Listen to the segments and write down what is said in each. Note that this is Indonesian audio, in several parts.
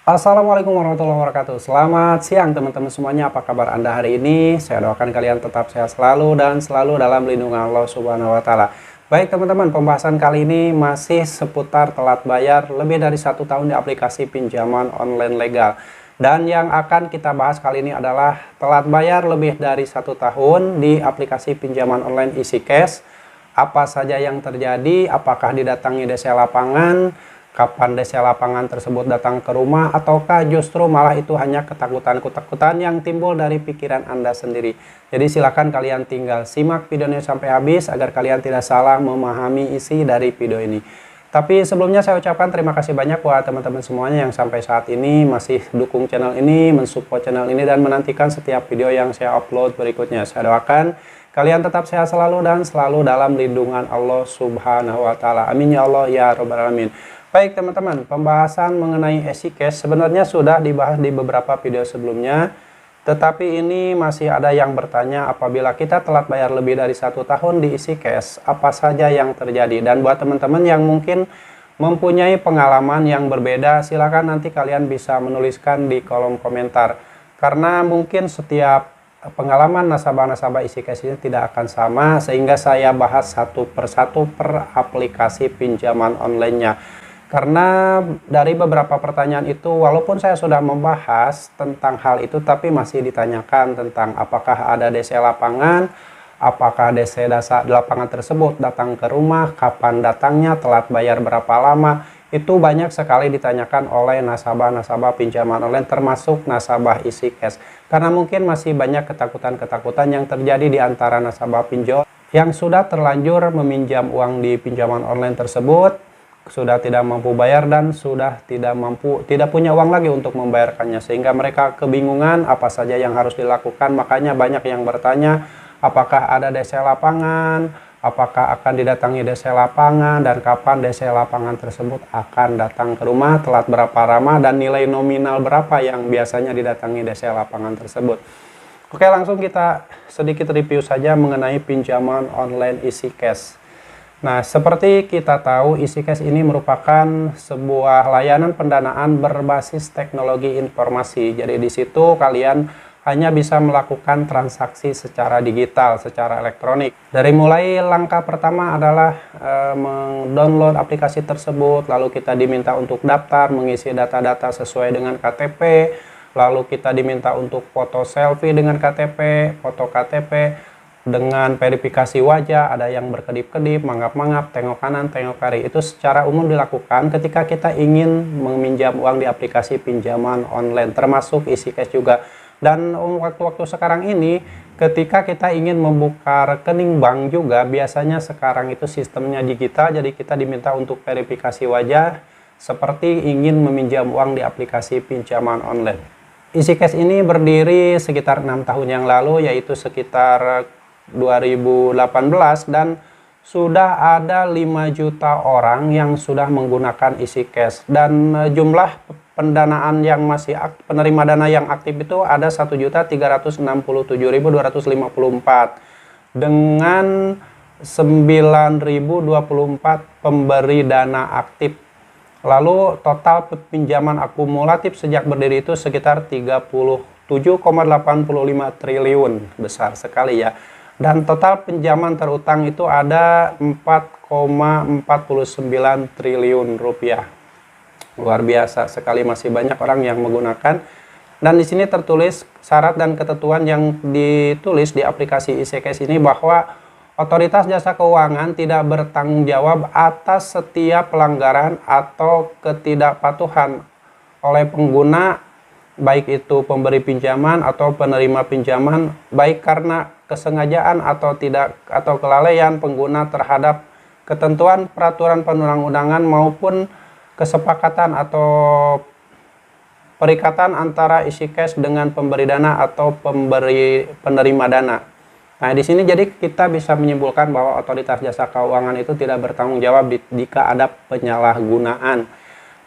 Assalamualaikum warahmatullahi wabarakatuh. Selamat siang teman-teman semuanya. Apa kabar Anda hari ini? Saya doakan kalian tetap sehat selalu dan selalu dalam lindungan Allah Subhanahu wa taala. Baik teman-teman, pembahasan kali ini masih seputar telat bayar lebih dari 1 tahun di aplikasi pinjaman online legal. Dan yang akan kita bahas kali ini adalah telat bayar lebih dari 1 tahun di aplikasi pinjaman online EasyCash. Apa saja yang terjadi? Apakah didatangi DC lapangan? Kapan DC lapangan tersebut datang ke rumah, ataukah justru malah itu hanya ketakutan-ketakutan yang timbul dari pikiran Anda sendiri. Jadi silakan kalian tinggal simak videonya sampai habis agar kalian tidak salah memahami isi dari video ini. Tapi sebelumnya saya ucapkan terima kasih banyak buat teman-teman semuanya yang sampai saat ini masih dukung channel ini, mensupport channel ini, dan menantikan setiap video yang saya upload berikutnya. Saya doakan kalian tetap sehat selalu dan selalu dalam lindungan Allah Subhanahu wa taala. Amin ya Allah ya rabbal alamin. Baik teman-teman, pembahasan mengenai EasyCash sebenarnya sudah dibahas di beberapa video sebelumnya, tetapi ini masih ada yang bertanya apabila kita telat bayar lebih dari 1 tahun di EasyCash, apa saja yang terjadi. Dan buat teman-teman yang mungkin mempunyai pengalaman yang berbeda, silakan nanti kalian bisa menuliskan di kolom komentar. Karena mungkin setiap pengalaman nasabah-nasabah EasyCash ini tidak akan sama, sehingga saya bahas satu persatu per aplikasi pinjaman online-nya. Karena dari beberapa pertanyaan itu, walaupun saya sudah membahas tentang hal itu, tapi masih ditanyakan tentang apakah ada DC lapangan, apakah DC lapangan tersebut datang ke rumah, kapan datangnya, telat bayar berapa lama. Itu banyak sekali ditanyakan oleh nasabah-nasabah pinjaman online, termasuk nasabah EasyCash. Karena mungkin masih banyak ketakutan-ketakutan yang terjadi di antara nasabah pinjol yang sudah terlanjur meminjam uang di pinjaman online tersebut, sudah tidak mampu bayar dan sudah tidak punya uang lagi untuk membayarkannya, sehingga mereka kebingungan apa saja yang harus dilakukan. Makanya banyak yang bertanya apakah ada DC lapangan, apakah akan didatangi DC lapangan, dan kapan DC lapangan tersebut akan datang ke rumah, telat berapa lama, dan nilai nominal berapa yang biasanya didatangi DC lapangan tersebut. Oke, langsung kita sedikit review saja mengenai pinjaman online EasyCash. Nah, seperti kita tahu, EasyCash ini merupakan sebuah layanan pendanaan berbasis teknologi informasi. Jadi di situ kalian hanya bisa melakukan transaksi secara digital, secara elektronik. Dari mulai langkah pertama adalah mendownload aplikasi tersebut, lalu kita diminta untuk daftar, mengisi data-data sesuai dengan KTP, lalu kita diminta untuk foto selfie dengan KTP, foto KTP, dengan verifikasi wajah, ada yang berkedip-kedip, mangap-mangap, tengok kanan, tengok kiri. Itu secara umum dilakukan ketika kita ingin meminjam uang di aplikasi pinjaman online, termasuk EasyCash juga. Dan waktu-waktu sekarang ini, ketika kita ingin membuka rekening bank juga, biasanya sekarang itu sistemnya digital, jadi kita diminta untuk verifikasi wajah, seperti ingin meminjam uang di aplikasi pinjaman online. EasyCash ini berdiri sekitar 6 tahun yang lalu, yaitu sekitar 2018, dan sudah ada 5 juta orang yang sudah menggunakan EasyCash, dan jumlah pendanaan yang masih penerima dana yang aktif itu ada 1.367.254 dengan 9.024 pemberi dana aktif. Lalu total pinjaman akumulatif sejak berdiri itu sekitar 37,85 triliun, besar sekali ya. Dan total pinjaman terutang itu ada 4,49 triliun rupiah. Luar biasa sekali, masih banyak orang yang menggunakan. Dan di sini tertulis syarat dan ketentuan yang ditulis di aplikasi EasyCash ini bahwa Otoritas Jasa Keuangan tidak bertanggung jawab atas setiap pelanggaran atau ketidakpatuhan oleh pengguna, baik itu pemberi pinjaman atau penerima pinjaman, baik karena kesengajaan atau tidak, atau kelalaian pengguna terhadap ketentuan peraturan perundang-undangan maupun kesepakatan atau perikatan antara EasyCash dengan pemberi dana atau penerima dana. Nah, di sini jadi kita bisa menyimpulkan bahwa Otoritas Jasa Keuangan itu tidak bertanggung jawab jika ada penyalahgunaan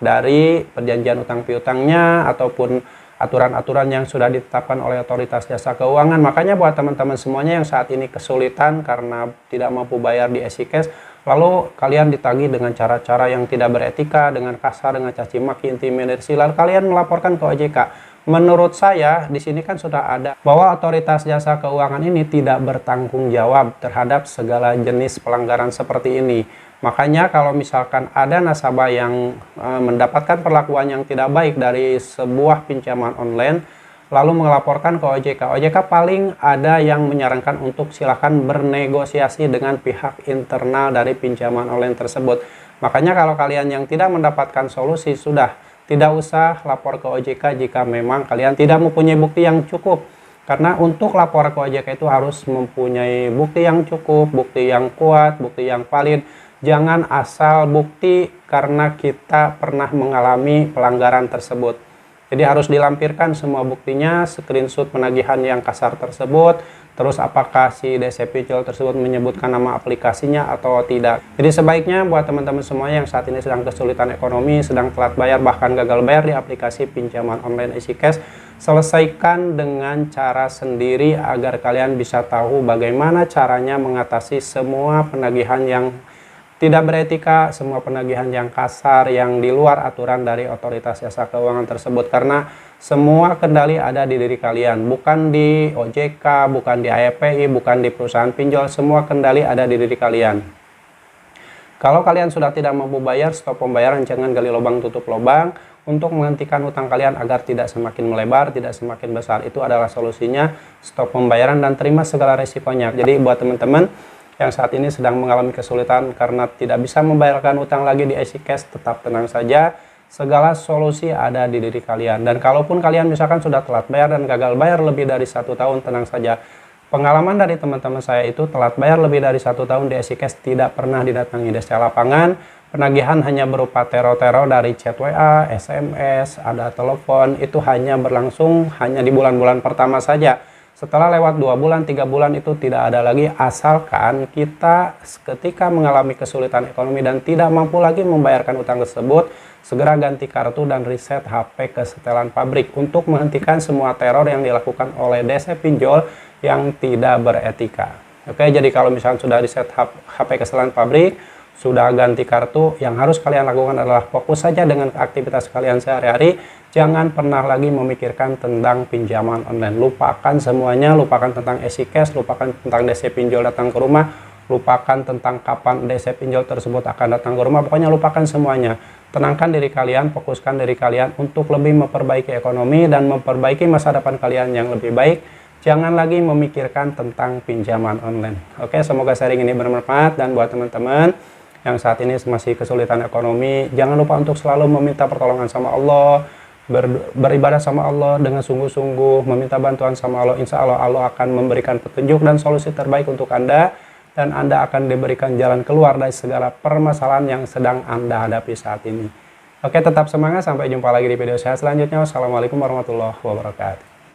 dari perjanjian utang piutangnya ataupun aturan-aturan yang sudah ditetapkan oleh Otoritas Jasa Keuangan. Makanya buat teman-teman semuanya yang saat ini kesulitan karena tidak mampu bayar di EasyCash, lalu kalian ditagih dengan cara-cara yang tidak beretika, dengan kasar, dengan caci maki, intimidasi, lalu kalian melaporkan ke OJK. Menurut saya di sini kan sudah ada bahwa otoritas jasa keuangan ini tidak bertanggung jawab terhadap segala jenis pelanggaran seperti ini. Makanya kalau misalkan ada nasabah yang mendapatkan perlakuan yang tidak baik dari sebuah pinjaman online, lalu melaporkan ke OJK, OJK paling ada yang menyarankan untuk silakan bernegosiasi dengan pihak internal dari pinjaman online tersebut. Makanya kalau kalian yang tidak mendapatkan solusi, sudah tidak usah lapor ke OJK jika memang kalian tidak mempunyai bukti yang cukup. Karena untuk lapor ke OJK itu harus mempunyai bukti yang cukup, bukti yang kuat, bukti yang valid. Jangan asal bukti karena kita pernah mengalami pelanggaran tersebut. Jadi harus dilampirkan semua buktinya, screenshot penagihan yang kasar tersebut, terus apakah si DC pinjol tersebut menyebutkan nama aplikasinya atau tidak. Jadi sebaiknya buat teman-teman semua yang saat ini sedang kesulitan ekonomi, sedang telat bayar, bahkan gagal bayar di aplikasi pinjaman online EasyCash, selesaikan dengan cara sendiri agar kalian bisa tahu bagaimana caranya mengatasi semua penagihan yang tidak beretika, semua penagihan yang kasar, yang di luar aturan dari otoritas jasa keuangan tersebut. Karena semua kendali ada di diri kalian, bukan di OJK, bukan di AEPI, bukan di perusahaan pinjol, semua kendali ada di diri kalian. Kalau kalian sudah tidak mampu bayar, stop pembayaran, jangan gali lubang tutup lubang. Untuk menghentikan hutang kalian agar tidak semakin melebar, tidak semakin besar, itu adalah solusinya, stop pembayaran dan terima segala resikonya. Jadi buat teman-teman yang saat ini sedang mengalami kesulitan karena tidak bisa membayarkan utang lagi di EasyCash, tetap tenang saja, segala solusi ada di diri kalian. Dan kalaupun kalian misalkan sudah telat bayar dan gagal bayar lebih dari 1 tahun, tenang saja, pengalaman dari teman-teman saya itu telat bayar lebih dari 1 tahun di EasyCash tidak pernah didatangi desa lapangan. Penagihan hanya berupa teror-teror dari chat WA, SMS, ada telepon, itu hanya berlangsung hanya di bulan-bulan pertama saja. Setelah lewat 2 bulan, 3 bulan itu tidak ada lagi, asalkan kita ketika mengalami kesulitan ekonomi dan tidak mampu lagi membayarkan utang tersebut, segera ganti kartu dan reset HP ke setelan pabrik untuk menghentikan semua teror yang dilakukan oleh DC pinjol yang tidak beretika. Oke, jadi kalau misalnya sudah reset HP ke setelan pabrik, sudah ganti kartu, yang harus kalian lakukan adalah fokus saja dengan aktivitas kalian sehari-hari. Jangan pernah lagi memikirkan tentang pinjaman online. Lupakan semuanya, lupakan tentang EasyCash, lupakan tentang DC pinjol datang ke rumah, lupakan tentang kapan DC pinjol tersebut akan datang ke rumah. Pokoknya lupakan semuanya. Tenangkan diri kalian, fokuskan diri kalian untuk lebih memperbaiki ekonomi dan memperbaiki masa depan kalian yang lebih baik. Jangan lagi memikirkan tentang pinjaman online. Oke, semoga sharing ini bermanfaat. Dan buat teman-teman yang saat ini masih kesulitan ekonomi, jangan lupa untuk selalu meminta pertolongan sama Allah, beribadah sama Allah dengan sungguh-sungguh, meminta bantuan sama Allah. Insya Allah Allah akan memberikan petunjuk dan solusi terbaik untuk Anda, dan Anda akan diberikan jalan keluar dari segala permasalahan yang sedang Anda hadapi saat ini. Oke, tetap semangat, sampai jumpa lagi di video saya selanjutnya. Wassalamualaikum warahmatullahi wabarakatuh.